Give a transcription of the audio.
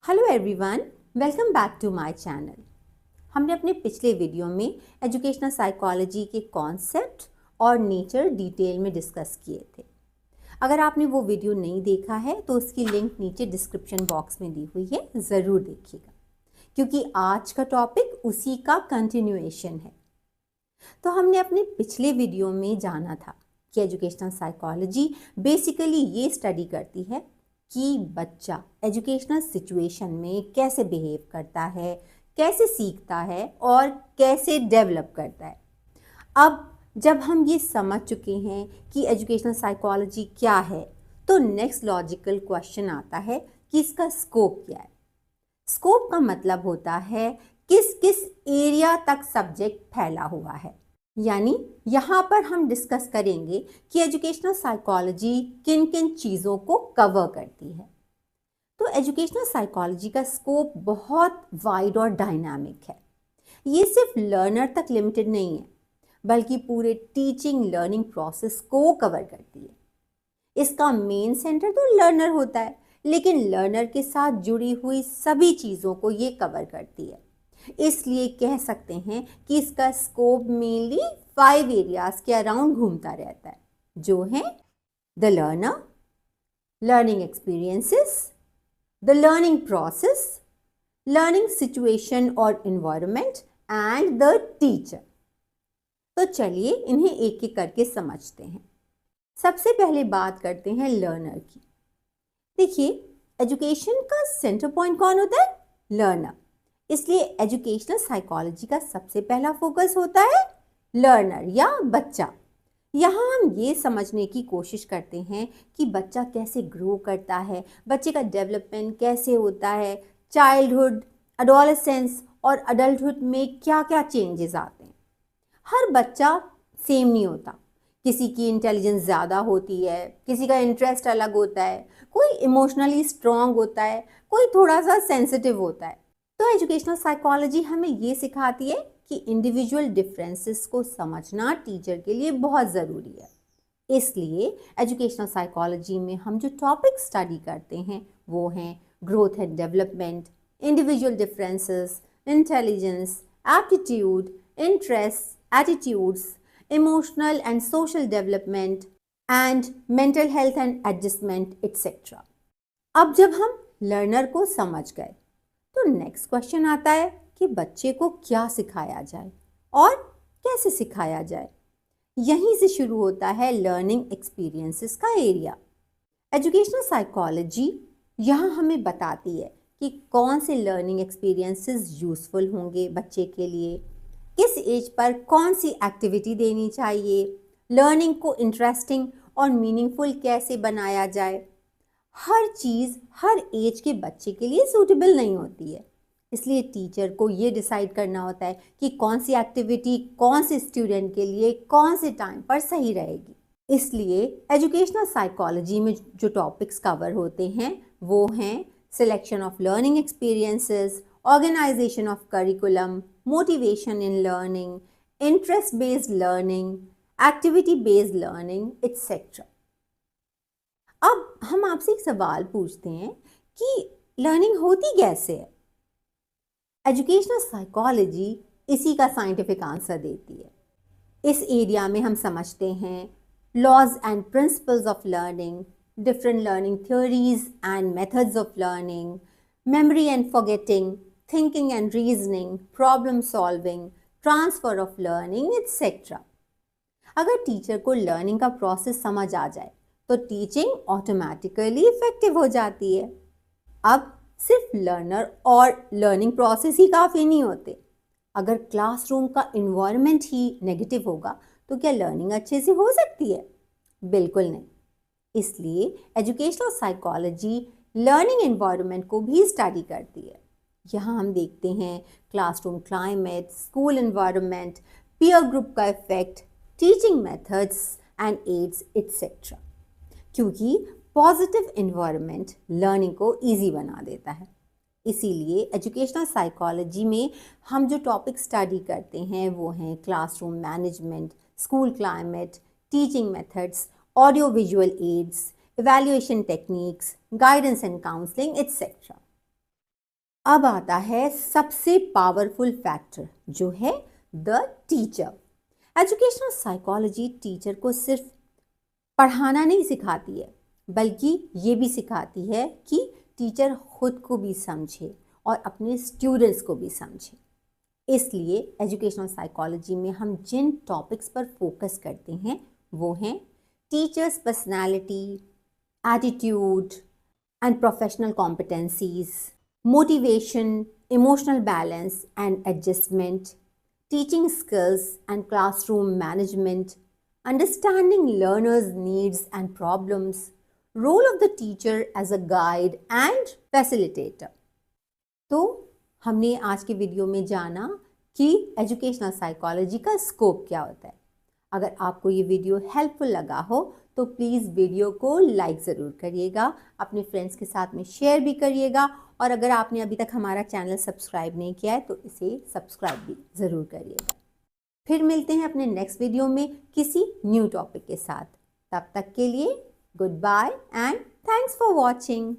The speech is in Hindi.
Hello everyone, welcome back to my channel. हमने अपने पिछले वीडियो में एजुकेशनल साइकोलॉजी के कॉन्सेप्ट और नेचर डिटेल में डिस्कस किए थे। अगर आपने वो वीडियो नहीं देखा है तो उसकी लिंक नीचे डिस्क्रिप्शन बॉक्स में दी हुई है, ज़रूर देखिएगा क्योंकि आज का टॉपिक उसी का कंटिन्यूएशन है। तो हमने अपने पिछले वीडियो में जाना था कि एजुकेशनल साइकोलॉजी बेसिकली ये स्टडी करती है कि बच्चा एजुकेशनल सिचुएशन में कैसे बिहेव करता है, कैसे सीखता है और कैसे डेवलप करता है। अब जब हम ये समझ चुके हैं कि एजुकेशनल साइकोलॉजी क्या है, तो नेक्स्ट लॉजिकल क्वेश्चन आता है कि इसका स्कोप क्या है। स्कोप का मतलब होता है किस किस एरिया तक सब्जेक्ट फैला हुआ है। यानी यहाँ पर हम डिस्कस करेंगे कि एजुकेशनल साइकोलॉजी किन किन चीज़ों को कवर करती है। तो एजुकेशनल साइकोलॉजी का स्कोप बहुत वाइड और डायनामिक है। ये सिर्फ लर्नर तक लिमिटेड नहीं है, बल्कि पूरे टीचिंग लर्निंग प्रोसेस को कवर करती है। इसका मेन सेंटर तो लर्नर होता है, लेकिन लर्नर के साथ जुड़ी हुई सभी चीज़ों को ये कवर करती है। इसलिए कह सकते हैं कि इसका स्कोप मेनली 5 एरियाज के अराउंड घूमता रहता है, जो है the learner, learning experiences, the learning process, learning situation और एनवायरनमेंट एंड द टीचर। तो चलिए इन्हें एक एक करके समझते हैं। सबसे पहले बात करते हैं लर्नर की। देखिए, एजुकेशन का सेंटर पॉइंट कौन होता है? लर्नर। इसलिए एजुकेशनल साइकोलॉजी का सबसे पहला फोकस होता है लर्नर या बच्चा। यहाँ हम ये समझने की कोशिश करते हैं कि बच्चा कैसे ग्रो करता है, बच्चे का डेवलपमेंट कैसे होता है, चाइल्डहुड, एडोलेसेंस और अडल्टहुड में क्या क्या चेंजेस आते हैं। हर बच्चा सेम नहीं होता। किसी की इंटेलिजेंस ज़्यादा होती है, किसी का इंटरेस्ट अलग होता है, कोई इमोशनली स्ट्रांग होता है, कोई थोड़ा सा सेंसिटिव होता है। तो एजुकेशनल साइकोलॉजी हमें ये सिखाती है कि इंडिविजुअल डिफरेंसेस को समझना टीचर के लिए बहुत ज़रूरी है। इसलिए एजुकेशनल साइकोलॉजी में हम जो टॉपिक स्टडी करते हैं वो हैं growth and development, individual differences, intelligence, aptitude, interest, attitudes, emotional and social development and mental health and adjustment etcetera. अब जब हम लर्नर को समझ गए तो नेक्स्ट क्वेश्चन आता है कि बच्चे को क्या सिखाया जाए और कैसे सिखाया जाए। यहीं से शुरू होता है लर्निंग एक्सपीरियंसेस का एरिया। एजुकेशनल साइकोलॉजी यहाँ हमें बताती है कि कौन से लर्निंग एक्सपीरियंसेस यूज़फुल होंगे बच्चे के लिए, किस एज पर कौन सी एक्टिविटी देनी चाहिए, लर्निंग को इंटरेस्टिंग और मीनिंगफुल कैसे बनाया जाए। हर चीज़ हर एज के बच्चे के लिए सूटेबल नहीं होती है, इसलिए टीचर को ये डिसाइड करना होता है कि कौन सी एक्टिविटी कौन से स्टूडेंट के लिए कौन से टाइम पर सही रहेगी। इसलिए एजुकेशनल साइकोलॉजी में जो टॉपिक्स कवर होते हैं वो हैं selection of learning experiences, organisation of curriculum, motivation in learning, interest based learning, activity based learning etcetera. अब हम आपसे एक सवाल पूछते हैं कि लर्निंग होती कैसे है। एजुकेशनल साइकोलॉजी इसी का साइंटिफिक आंसर देती है। इस एरिया में हम समझते हैं laws and principles of learning, different learning theories and methods of learning, memory and forgetting, thinking and reasoning, problem solving, transfer of learning etcetera. अगर टीचर को लर्निंग का प्रोसेस समझ आ जाए तो टीचिंग ऑटोमेटिकली इफेक्टिव हो जाती है। अब सिर्फ लर्नर और लर्निंग प्रोसेस ही काफ़ी नहीं होते। अगर क्लासरूम का इन्वायरमेंट ही नेगेटिव होगा तो क्या लर्निंग अच्छे से हो सकती है? बिल्कुल नहीं। इसलिए एजुकेशनल साइकोलॉजी लर्निंग एनवायरनमेंट को भी स्टडी करती है। यहाँ हम देखते हैं classroom climate, school environment, peer group का effect, teaching methods and aids etcetera. क्योंकि पॉजिटिव एनवायरनमेंट लर्निंग को इजी बना देता है। इसीलिए एजुकेशनल साइकोलॉजी में हम जो टॉपिक स्टडी करते हैं वो हैं classroom management, school climate, teaching methods, audio visual aids, evaluation techniques, guidance and counseling, etc. अब आता है सबसे पावरफुल फैक्टर, जो है the teacher. Educational psychology teacher को सिर्फ पढ़ाना नहीं सिखाती है, बल्कि ये भी सिखाती है कि टीचर खुद को भी समझे और अपने स्टूडेंट्स को भी समझे। इसलिए एजुकेशनल साइकोलॉजी में हम जिन टॉपिक्स पर फोकस करते हैं वो हैं teachers personality, attitude and professional competencies, motivation, emotional balance and adjustment, teaching skills and classroom management, understanding learners' needs and problems, role of the teacher as a guide and facilitator। तो हमने आज के वीडियो में जाना कि एजुकेशनल साइकोलॉजी का स्कोप क्या होता है। अगर आपको ये वीडियो हेल्पफुल लगा हो तो प्लीज़ वीडियो को लाइक ज़रूर करिएगा, अपने फ्रेंड्स के साथ में शेयर भी करिएगा, और अगर आपने अभी तक हमारा चैनल सब्सक्राइब नहीं किया है तो इसे सब्सक्राइब भी ज़रूर करिएगा। फिर मिलते हैं अपने नेक्स्ट वीडियो में किसी न्यू टॉपिक के साथ। तब तक के लिए goodbye and thanks for watching.